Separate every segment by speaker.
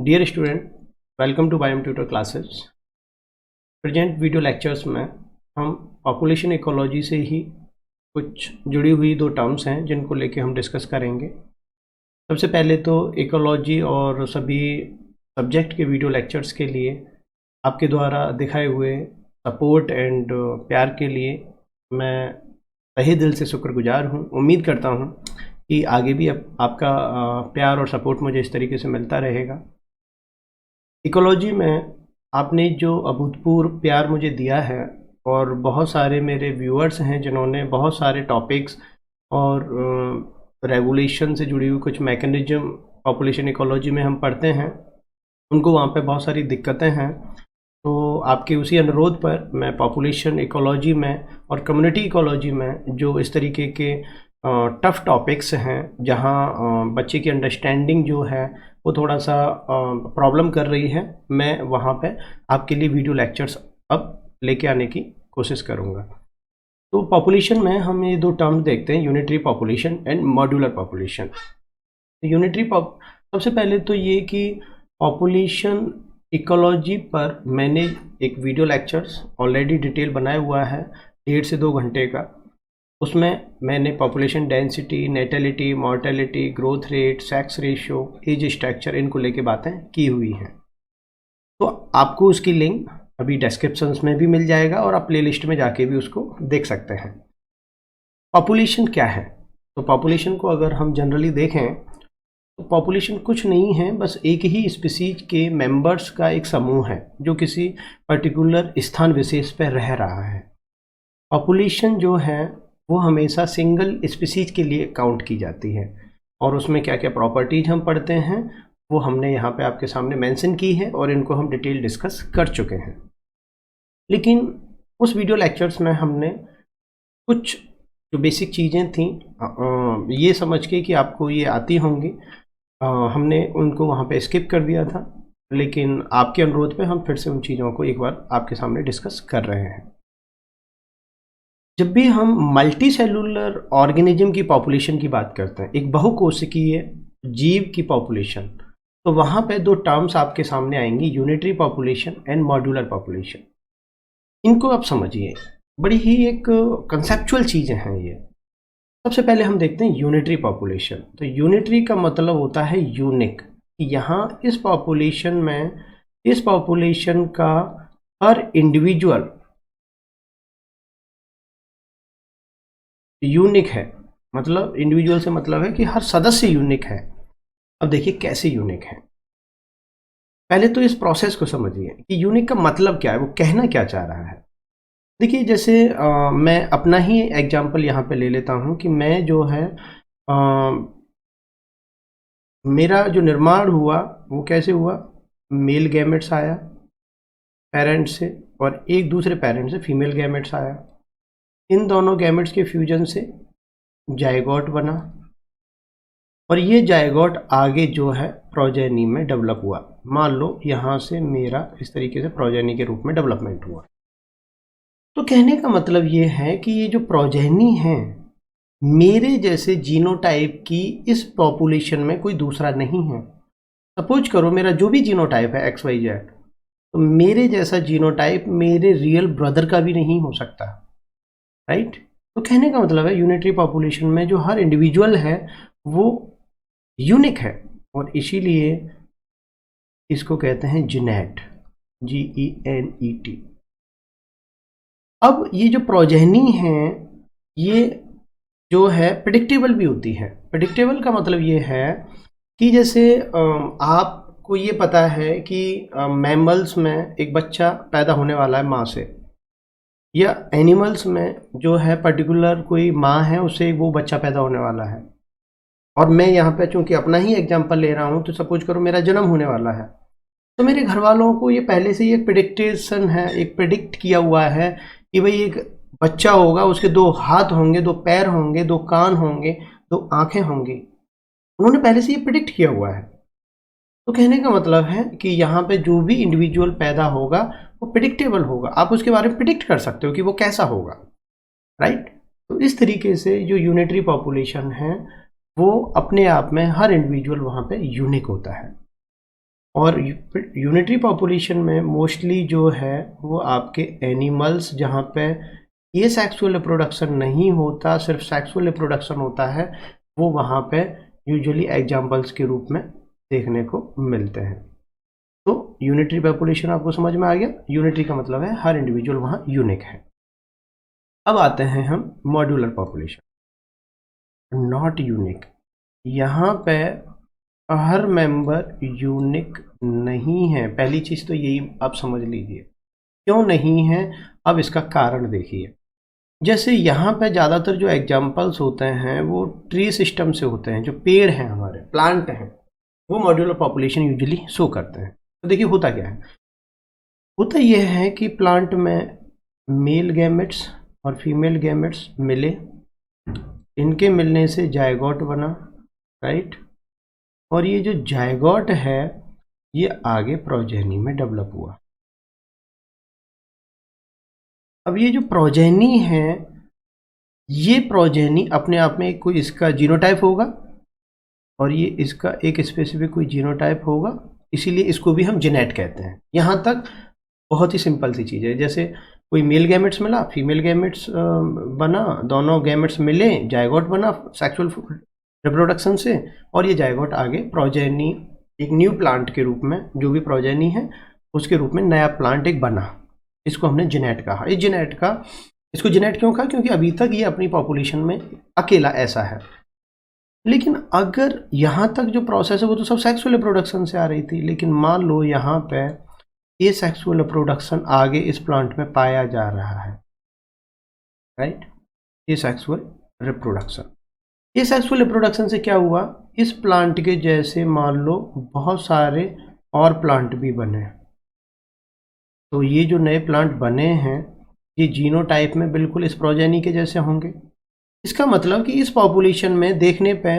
Speaker 1: Dear student, welcome to biome tutor classes. Present video lectures में हम population ecology से ही कुछ जुड़ी हुई दो टर्म्स हैं जिनको लेके हम डिस्कस करेंगे। सबसे पहले तो इकोलॉजी और सभी सब्जेक्ट के वीडियो लेक्चर्स के लिए आपके द्वारा दिखाए हुए सपोर्ट एंड प्यार के लिए मैं तहे दिल से शुक्रगुजार हूँ। उम्मीद करता हूँ कि आगे भी आपका प्यार और सपोर्ट मुझे इस तरीके से मिलता रहेगा। इकोलॉजी में आपने जो अभूतपूर्व प्यार मुझे दिया है और बहुत सारे मेरे व्यूअर्स हैं जिन्होंने बहुत सारे टॉपिक्स और रेगुलेशन से जुड़ी हुई कुछ मैकेनिज्म पॉपुलेशन इकोलॉजी में हम पढ़ते हैं, उनको वहाँ पे बहुत सारी दिक्कतें हैं। तो आपके उसी अनुरोध पर मैं पॉपुलेशन इकोलॉजी में और कम्युनिटी इकोलॉजी में जो इस तरीके के टफ़ टॉपिक्स हैं जहाँ बच्चे की अंडरस्टैंडिंग जो है वो थोड़ा सा प्रॉब्लम कर रही है, मैं वहाँ पे आपके लिए वीडियो लेक्चर्स अब लेके आने की कोशिश करूँगा। तो पॉपुलेशन में हम ये दो टर्म देखते हैं, unitary population and modular population. Unitary सबसे पहले तो ये कि पॉपुलेशन इकोलॉजी पर मैंने एक वीडियो लेक्चर्स ऑलरेडी डिटेल बनाया हुआ है 1.5 से 2 घंटे का। उसमें मैंने population density, natality, mortality, growth rate, sex ratio, age structure, इनको लेके बातें की हुई हैं। तो आपको उसकी लिंक अभी डिस्क्रिप्शंस में भी मिल जाएगा और आप प्लेलिस्ट में जाके भी उसको देख सकते हैं। पॉपुलेशन क्या है? तो पॉपुलेशन को अगर हम जनरली देखें तो पॉपुलेशन कुछ नहीं है, बस एक ही स्पीसीज के मेंबर्स का एक समूह है जो किसी पर्टिकुलर स्थान विशेष पर रह रहा है। पॉपुलेशन जो है वो हमेशा सिंगल स्पीसीज के लिए काउंट की जाती है और उसमें क्या क्या प्रॉपर्टीज हम पढ़ते हैं वो हमने यहाँ पे आपके सामने मेंशन की है और इनको हम डिटेल डिस्कस कर चुके हैं। लेकिन उस वीडियो लेक्चर्स में हमने कुछ जो बेसिक चीज़ें थी ये समझ के कि आपको ये आती होंगी, हमने उनको वहाँ पे स्किप कर दिया था, लेकिन आपके अनुरोध पे हम फिर से उन चीज़ों को एक बार आपके सामने डिस्कस कर रहे हैं। जब भी हम मल्टी सेलुलर ऑर्गेनिज्म की पॉपुलेशन की बात करते हैं, एक बहुकोशिकीय जीव की पॉपुलेशन, तो वहाँ पे दो टर्म्स आपके सामने आएंगी, unitary population and modular population. इनको आप समझिए, बड़ी ही एक कंसेप्चुअल चीज़ें हैं ये। सबसे पहले हम देखते हैं यूनिटरी पॉपुलेशन। तो यूनिटरी का मतलब होता है यूनिक। यहाँ इस पॉपुलेशन का हर इंडिविजुअल यूनिक है। मतलब इंडिविजुअल से मतलब है कि हर सदस्य यूनिक है। अब देखिए कैसे यूनिक है। पहले तो इस प्रोसेस को समझिए कि यूनिक का मतलब क्या है, वो कहना क्या चाह रहा है। देखिए जैसे मैं अपना ही एग्जांपल यहाँ पे ले लेता हूँ कि मैं जो है मेरा जो निर्माण हुआ वो कैसे हुआ, मेल गैमेट्स आया पेरेंट्स से और एक दूसरे पेरेंट से फीमेल गैमेट्स आया। इन दोनों गैमेट्स के फ्यूजन से जायगोट बना और ये जायगोट आगे जो है प्रोजेनी में डेवलप हुआ। मान लो यहाँ से मेरा इस तरीके से प्रोजेनी के रूप में डेवलपमेंट हुआ। तो कहने का मतलब ये है कि ये जो प्रोजेनी है मेरे जैसे जीनोटाइप की इस पॉपुलेशन में कोई दूसरा नहीं है। सपोज करो मेरा जो भी जीनोटाइप है XYZ, तो मेरे जैसा जीनोटाइप मेरे रियल ब्रदर का भी नहीं हो सकता, राइट। तो कहने का मतलब है यूनिटरी पॉपुलेशन में जो हर इंडिविजुअल है वो यूनिक है और इसीलिए इसको कहते हैं जीनेट, GENET। अब ये जो प्रोजेनी है ये जो है प्रेडिक्टेबल भी होती है। प्रेडिक्टेबल का मतलब ये है कि जैसे आपको ये पता है कि मैमल्स में एक बच्चा पैदा होने वाला है माँ से, या एनिमल्स में जो है पर्टिकुलर कोई माँ है उससे वो बच्चा पैदा होने वाला है। और मैं यहाँ पे चूंकि अपना ही एग्जांपल ले रहा हूँ, तो सपोज करो मेरा जन्म होने वाला है, तो मेरे घर वालों को ये पहले से ही एक प्रेडिक्टेशन है, एक प्रेडिक्ट किया हुआ है कि भाई एक बच्चा होगा, उसके 2 हाथ होंगे, 2 पैर होंगे, 2 कान होंगे, 2 आंखें होंगी। उन्होंने पहले से ये प्रेडिक्ट किया हुआ है। तो कहने का मतलब है कि यहाँ पे जो भी इंडिविजुअल पैदा होगा वो प्रेडिक्टेबल होगा, आप उसके बारे में प्रेडिक्ट कर सकते हो कि वो कैसा होगा, राइट। तो इस तरीके से जो यूनिटरी पॉपुलेशन है वो अपने आप में हर इंडिविजुअल वहाँ पे यूनिक होता है। और यूनिटरी पॉपुलेशन में मोस्टली जो है वो आपके एनिमल्स जहाँ पे ये सेक्सुअल रिप्रोडक्शन नहीं होता, सिर्फ सेक्सुअल रिप्रोडक्शन होता है, वो वहाँ पे यूजुअली एग्जाम्पल्स के रूप में देखने को मिलते हैं। तो यूनिटरी पॉपुलेशन आपको समझ में आ गया। यूनिटरी का मतलब है हर इंडिविजुअल वहाँ यूनिक है। अब आते हैं हम मॉड्यूलर पॉपुलेशन, नॉट यूनिक। यहाँ पे हर मेंबर यूनिक नहीं है। पहली चीज़ तो यही आप समझ लीजिए। क्यों नहीं है, अब इसका कारण देखिए। जैसे यहाँ पे ज़्यादातर जो एग्जाम्पल्स होते हैं वो ट्री सिस्टम से होते हैं, जो पेड़ हैं हमारे, प्लांट हैं, वो मॉड्यूलर पॉपुलेशन यूजुअली शो करते हैं। तो देखिए होता क्या है, होता यह है कि प्लांट में मेल गैमेट्स और फीमेल गैमेट्स मिले, इनके मिलने से जायगोट बना, राइट। और ये जो जायगोट है ये आगे प्रोजेनी में डेवलप हुआ। अब ये जो प्रोजेनी है, ये प्रोजेनी अपने आप में कोई इसका जीनोटाइप होगा और ये इसका एक स्पेसिफिक कोई जीनोटाइप होगा, इसीलिए इसको भी हम जेनेट कहते हैं। यहाँ तक बहुत ही सिंपल सी चीज़ है। जैसे कोई मेल गैमेट्स मिला, फीमेल गैमेट्स बना, दोनों गैमेट्स मिले, जायगोट बना सेक्सुअल रिप्रोडक्शन से, और ये जायगोट आगे प्रोजेनी एक न्यू प्लांट के रूप में, जो भी प्रोजेनी है उसके रूप में नया प्लांट एक बना। इसको हमने जेनेट कहा। इस जेनेट का, इसको जेनेट क्यों कहा, क्योंकि अभी तक ये अपनी पॉपुलेशन में अकेला ऐसा है। लेकिन अगर यहाँ तक जो प्रोसेस है वो तो सब सेक्सुअल रिप्रोडक्शन से आ रही थी, लेकिन मान लो यहाँ पे ये सेक्सुअल रिप्रोडक्शन आगे इस प्लांट में पाया जा रहा है, राइट। ये सेक्सुअल रिप्रोडक्शन, ये सेक्सुअल रिप्रोडक्शन से क्या हुआ, इस प्लांट के जैसे मान लो बहुत सारे और प्लांट भी बने। तो ये जो नए प्लांट बने हैं ये जीनोटाइप में बिल्कुल इस प्रोजेनी के जैसे होंगे। इसका मतलब कि इस पॉपुलेशन में देखने पे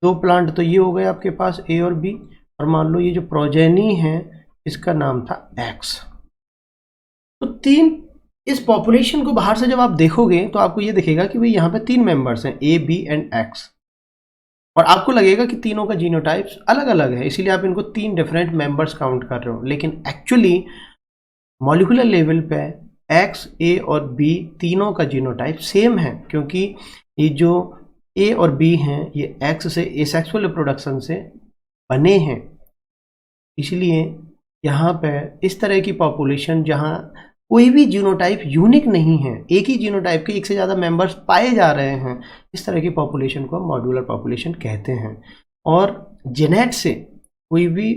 Speaker 1: दो प्लांट तो ये हो गए आपके पास, ए और बी, और मान लो ये जो प्रोजेनी है इसका नाम था एक्स। तो तीन, इस पॉपुलेशन को बाहर से जब आप देखोगे तो आपको ये दिखेगा कि भाई यहाँ पे तीन मेंबर्स हैं, ए, बी एंड एक्स, और आपको लगेगा कि तीनों का जीनोटाइप्स अलग अलग है, इसीलिए आप इनको तीन डिफरेंट मेंबर्स काउंट कर रहे हो। लेकिन एक्चुअली मॉलिक्यूलर लेवल पे एक्स, ए और बी तीनों का जीनोटाइप सेम है, क्योंकि ये जो ए और बी हैं ये एक्स से एसेक्सुअल रिप्रोडक्शन से बने हैं। इसलिए यहाँ पे इस तरह की पॉपुलेशन जहाँ कोई भी जीनोटाइप यूनिक नहीं है, एक ही जीनोटाइप के एक से ज़्यादा मेंबर्स पाए जा रहे हैं, इस तरह की पॉपुलेशन को हम मॉड्यूलर पॉपुलेशन कहते हैं। और जेनेट से कोई भी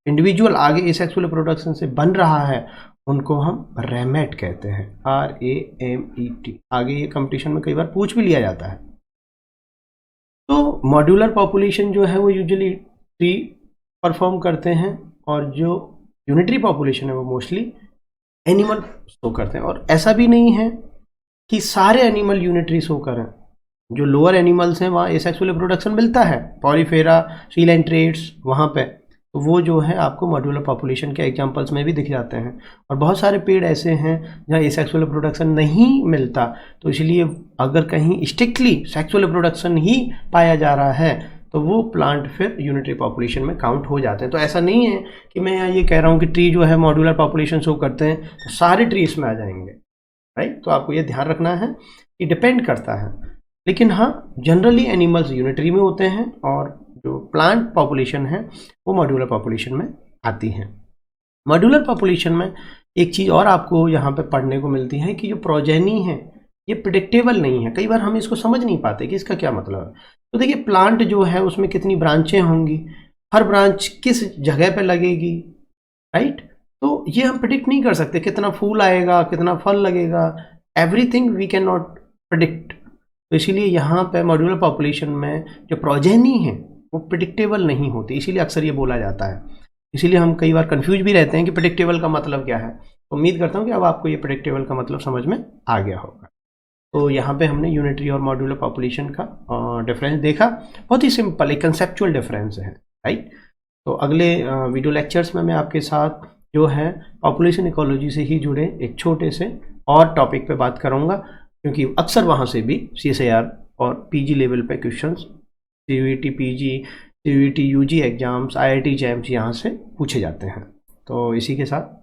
Speaker 1: इंडिविजुअल आगे एसेक्सुअल रिप्रोडक्शन से बन रहा है उनको हम रेमेट कहते हैं, RAMET। आगे ये कंपटीशन में कई बार पूछ भी लिया जाता है। तो मॉड्यूलर पॉपुलेशन जो है वो यूजुअली ट्री परफॉर्म करते हैं, और जो यूनिटरी पॉपुलेशन है वो मोस्टली एनिमल शो करते हैं। और ऐसा भी नहीं है कि सारे एनिमल यूनिटरी शो करें, जो लोअर एनिमल्स हैं वहाँ एसेक्सुअल रिप्रोडक्शन मिलता है, पॉलीफेरा, सीलेंट्रेट्स, वहाँ पे तो वो जो है आपको मॉड्यूलर पॉपुलेशन के एग्जांपल्स में भी दिख जाते हैं। और बहुत सारे पेड़ ऐसे हैं जहाँ एसेक्सुअल रिप्रोडक्शन नहीं मिलता, तो इसलिए अगर कहीं स्ट्रिक्टली सेक्सुअल रिप्रोडक्शन ही पाया जा रहा है तो वो प्लांट फिर यूनिटरी पॉपुलेशन में काउंट हो जाते हैं। तो ऐसा नहीं है कि मैं यहाँ ये कह रहा हूँ कि ट्री जो है मॉड्यूलर पॉपुलेशन शो करते हैं तो सारे ट्री इसमें आ जाएंगे, राइट। तो आपको ये ध्यान रखना है कि डिपेंड करता है। लेकिन हाँ, जनरली एनिमल्स यूनिटरी में होते हैं और जो प्लांट पॉपुलेशन है वो मॉड्यूलर पॉपुलेशन में आती है। मॉड्यूलर पॉपुलेशन में एक चीज़ और आपको यहाँ पे पढ़ने को मिलती है कि जो प्रोजेनी है ये प्रिडिक्टेबल नहीं है। कई बार हम इसको समझ नहीं पाते कि इसका क्या मतलब है। तो देखिए प्लांट जो है उसमें कितनी ब्रांचें होंगी, हर ब्रांच किस जगह पे लगेगी, राइट। तो ये हम प्रिडिक्ट नहीं कर सकते, कितना फूल आएगा, कितना फल लगेगा, एवरीथिंग वी कैन नॉट प्रिडिक्ट। तो इसीलिए यहाँ पे मॉड्यूलर पॉपुलेशन में जो प्रोजेनी है वो प्रिडिक्टेबल नहीं होती, इसीलिए अक्सर ये बोला जाता है। इसीलिए हम कई बार कंफ्यूज भी रहते हैं कि प्रिडिक्टेबल का मतलब क्या है। तो उम्मीद करता हूँ कि अब आपको ये प्रिडिक्टेबल का मतलब समझ में आ गया होगा। तो यहाँ पे हमने यूनिटरी और मॉड्यूलर पॉपुलेशन का डिफरेंस देखा, बहुत ही सिंपल एक कंसेप्चुअल डिफरेंस है, राइट। तो अगले वीडियो लेक्चर्स में मैं आपके साथ जो है पॉपुलेशन इकोलॉजी से ही जुड़े एक छोटे से और टॉपिक पे बात करूँगा, क्योंकि अक्सर वहाँ से भी CSIR और PG लेवल पे questions, CUET PG CVT UG exams, IIT JAMs यहाँ से पूछे जाते हैं। तो इसी के साथ